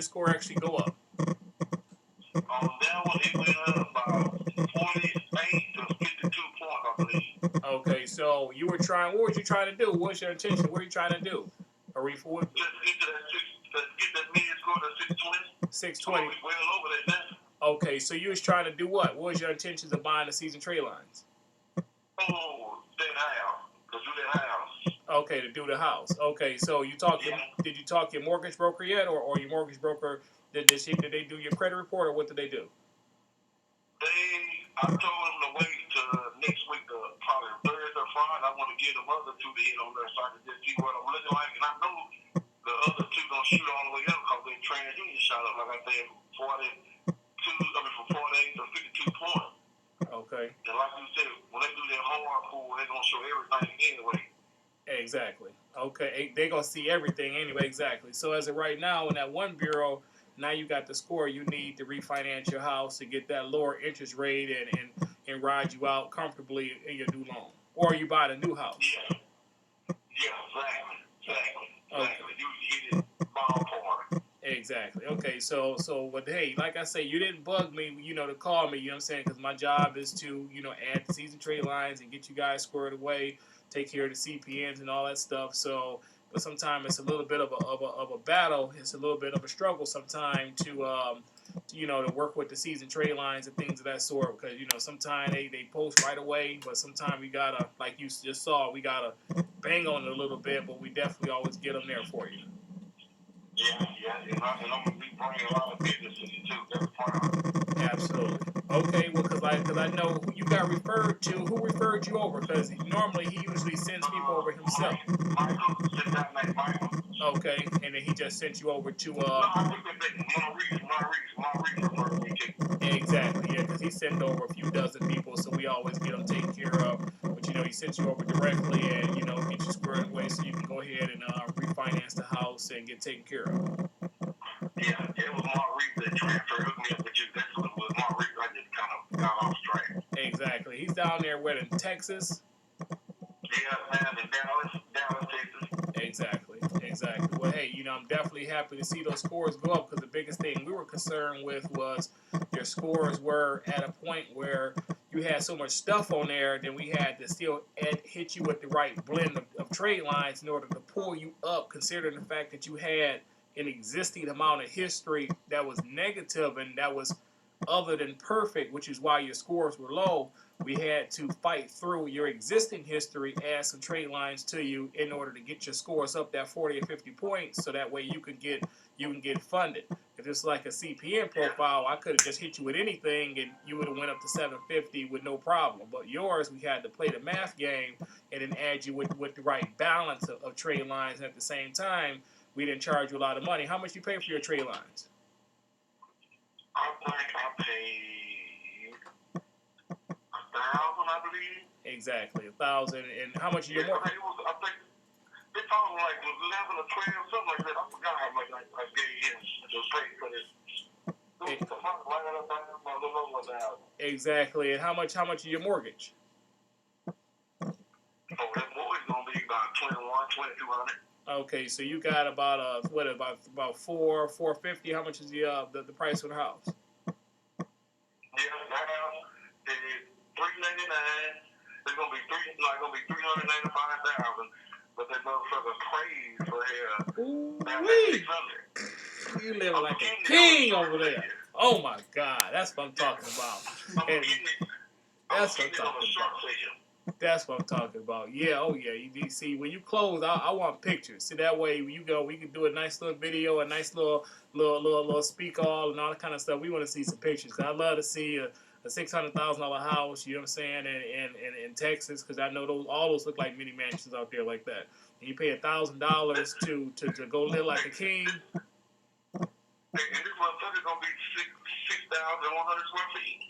your score actually go up? On that one, it went up about 48 to 52 points, I believe. Okay, so you were trying. What was you trying to do? What was your intention? What are you trying to do? Are we for Just get to that get that mid score to 620. 620? Well over that now. Okay, so you was trying to do what? What was your intentions of buying the season trade lines? Oh, that house. To do that house. Okay, to do the house. Okay, so did you talk your mortgage broker yet, or your mortgage broker did they do your credit report, or what did they do? I told them to wait till next week, probably Thursday or Friday. I want to get them other two to hit on there so I can just see what I'm looking like. And I know the other two gonna shoot all the way up because they TransUnion shot up, like I said, from 48 to 52 points. Okay. And like you said, when they do their hard pool, they're gonna show everything anyway. Exactly. Okay, they're gonna see everything anyway. Exactly. So as of right now, in that one bureau, now you got the score you need to refinance your house to get that lower interest rate and ride you out comfortably in your new loan, or you buy a new house. Yeah. Yeah. Exactly. Okay. You hit it ballpark. Exactly. Okay. So, but hey, like I say, you didn't bug me, to call me. You know what I'm saying? Because my job is to, add the season trade lines and get you guys squared away, take care of the CPNs and all that stuff. So, but sometimes it's a little bit of a battle. It's a little bit of a struggle sometimes to work with the season trade lines and things of that sort. Because sometimes they post right away, but sometimes we gotta, like you just saw, we gotta bang on it a little bit. But we definitely always get them there for you. Yeah, and I'm going to be bringing a lot of business to you, too. That's fine. Absolutely. Okay, well, because I know who you got referred to. Who referred you over? Because normally he usually sends people over himself. Michael. Okay, and then he just sent you over to... Maurice. Exactly, yeah, because he sent over a few dozen people, so we always get them taken care of. But, he sent you over directly and, get you squared away so you can go ahead and refinance the house and get taken care of. Yeah, it was Maurice that transferred me up with you. That's what it was. Maurice, I just kind of got off track. Exactly. He's down there, in Texas? Yeah, man, in Dallas, Texas. Exactly. Well, hey, I'm definitely happy to see those scores go up because the biggest thing we were concerned with was your scores were at a point where you had so much stuff on there that we had to still hit you with the right blend of trade lines in order to pull you up, considering the fact that you had an existing amount of history that was negative and that was other than perfect, which is why your scores were low. We had to fight through your existing history, add some trade lines to you in order to get your scores up that 40 or 50 points, so that way you can get funded. If it's like a CPN profile, I could have just hit you with anything and you would have went up to 750 with no problem. But yours, we had to play the math game and then add you with the right balance of trade lines. And at the same time, we didn't charge you a lot of money. How much you pay for your trade lines? I think I paid $1,000, I believe. Exactly, $1,000. And how much are your mortgage? I think it was like 11 or 12, something like that. I forgot how much I gave him to pay for this. Exactly. And how much is your mortgage? Oh, that mortgage gonna be about $2,200. Okay, so you got about $450. How much is the price of the house? Yeah, that house is $399. It's gonna be $395,000. But that motherfucker prays for here. Ooh-wee. You living like a king over there. Oh my God, that's what I'm talking about. That's what I'm talking about. That's what I'm talking about. Yeah, oh yeah. You see, when you close, I want pictures. See, that way when you go, we can do a nice little video, a nice little speak all and all that kind of stuff. We want to see some pictures. Cause I love to see a $600,000 house. You know what I'm saying? In Texas, because I know all those look like mini mansions out there like that. And you pay $1,000 to go live like a king. And this motherfucker's gonna be 6,100 square feet.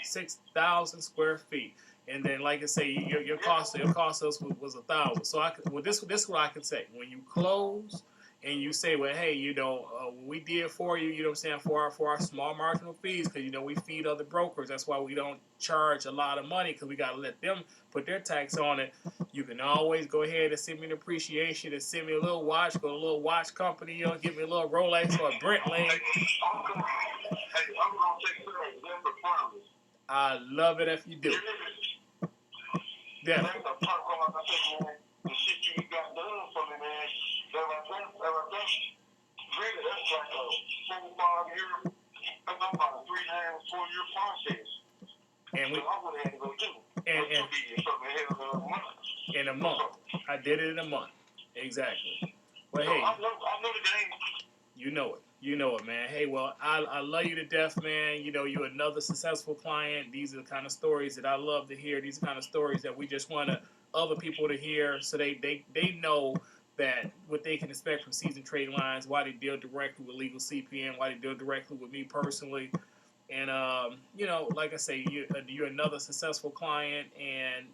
6,000 square feet. And then, like I say, your cost us was $1,000. So this is what I can say. When you close and you say, well, hey, we did for you, you know what I'm saying, for our small marginal fees, because we feed other brokers. That's why we don't charge a lot of money, because we got to let them put their tax on it. You can always go ahead and send me an appreciation and send me a little watch, go to a little watch company, give me a little Rolex or a Breitling. Hey, I'm gonna take care of them, I promise. I love it if you do. Definitely. That's a part of I think, man, the shit you got done for me, man. Really, that's like a 4-5 year, that's about a 3.5-4 year process. And so I would have had to go do. In a month. I did it in a month. Exactly. Well, so hey. I know the game. You know it. You know it, man. Hey, well, I love you to death, man. You're another successful client. These are the kind of stories that I love to hear. These are the kind of stories that we just want other people to hear, so they know that what they can expect from Seasoned Trade Lines, why they deal directly with Legal CPN, why they deal directly with me personally. And, like I say, you're another successful client, and,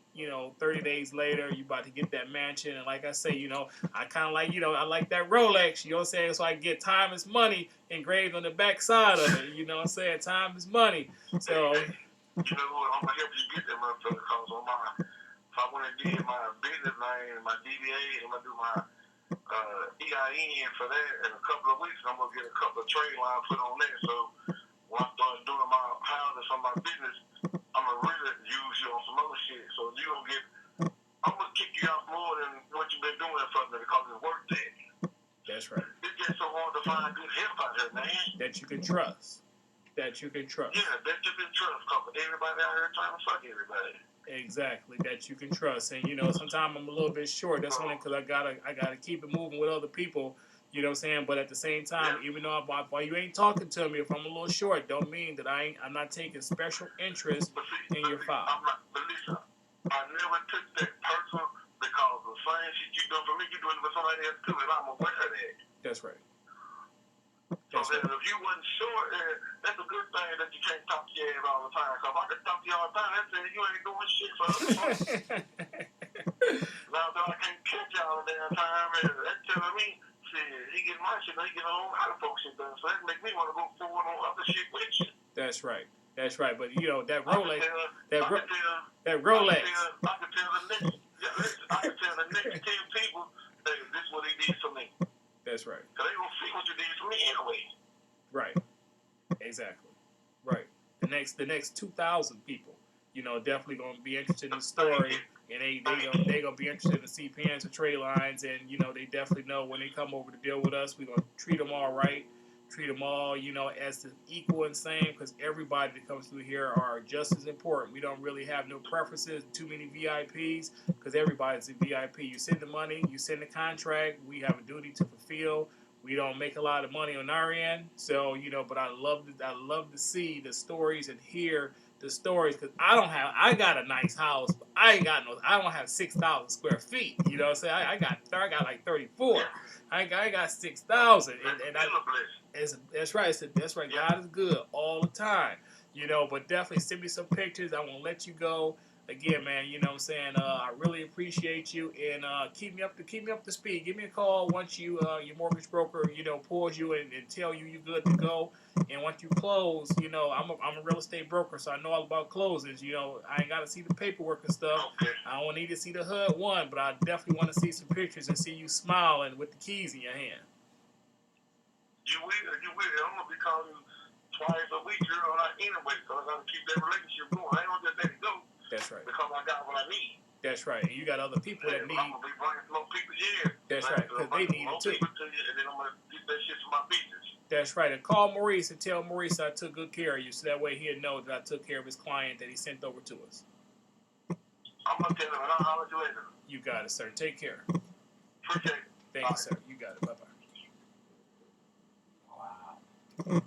30 days later, you're about to get that mansion. And like I say, I kind of like, I like that Rolex, you know what I'm saying? So I get time is money engraved on the back side of it, you know what I'm saying? Time is money. So, you know what? I'm going to help you get that motherfucker, because if I want to get my business name, my DBA, I'm going to do my EIN for that in a couple of weeks. I'm going to get a couple of trade lines put on there. So when I start doing my houses on my business, I'm going to really use you on some other shit. So I'm going to kick you out more than what you've been doing for me, because it's worth that. That's right. It's just so hard to find good help out here, man. That you can trust. Yeah, that you can trust, because everybody out here trying to fuck everybody. Exactly, that you can trust. And sometimes I'm a little bit short. That's only because I gotta keep it moving with other people. You know what I'm saying? But at the same time, even though while you ain't talking to me, if I'm a little short, don't mean that I'm not taking special interest in your file. But listen, I never took that personal, because the same shit you doing for me, you doing it for somebody else too, and I'm aware of that. That's right. So if you wasn't sure, that's a good thing that you can't talk to your ass all the time. Because if I could talk to you all the time, that says you ain't doing shit for other folks. Now that I can't catch you all the damn time, that's telling me, shit, he getting my shit, he getting all other folks shit done. So that makes me want to go forward on other shit with you. That's right. That's right. But that Rolex, I can tell the next 10 people, hey, this is what he did for me. That's right. Because they gonna see what you did for me anyway. Right. Exactly. Right. The next 2,000 people, definitely gonna be interested in the story, and they gonna be interested in the CPN'S and trade lines, and they definitely know when they come over to deal with us, we're gonna treat them all right. Treat them all, as the equal and same, because everybody that comes through here are just as important. We don't really have no preferences, too many VIPs, because everybody's a VIP. You send the money, you send the contract, we have a duty to fulfill. We don't make a lot of money on our end, so but I love to see the stories and hear the stories, because I got a nice house, but I don't have 6,000 square feet. You know what I'm saying? I got like 34. I got 6,000, and that's right. That's right. God is good all the time, But definitely send me some pictures. I won't let you go. Again, man, you know what I'm saying? I really appreciate you, and keep me up to speed. Give me a call once your mortgage broker, pulls you and tell you you're good to go. And once you close, I'm a real estate broker, so I know all about closings. I ain't got to see the paperwork and stuff. I don't need to see the HUD one, but I definitely want to see some pictures and see you smiling with the keys in your hand. You will. I'm gonna be calling you twice a week, anyway, because I gotta keep that relationship going. I ain't gonna just let it go. That's right. Because I got what I need. That's right. And you got other people that need. I'm gonna be bringing more people here. That's right, because they need it too. And then I'm gonna get that shit for my business. That's right. And call Maurice and tell Maurice I took good care of you, so that way he'll know that I took care of his client that he sent over to us. I'm gonna tell him, and I'll holler at you later. You got it, sir. Take care. Appreciate it. Thank you, sir. You got it. Bye-bye. Wow.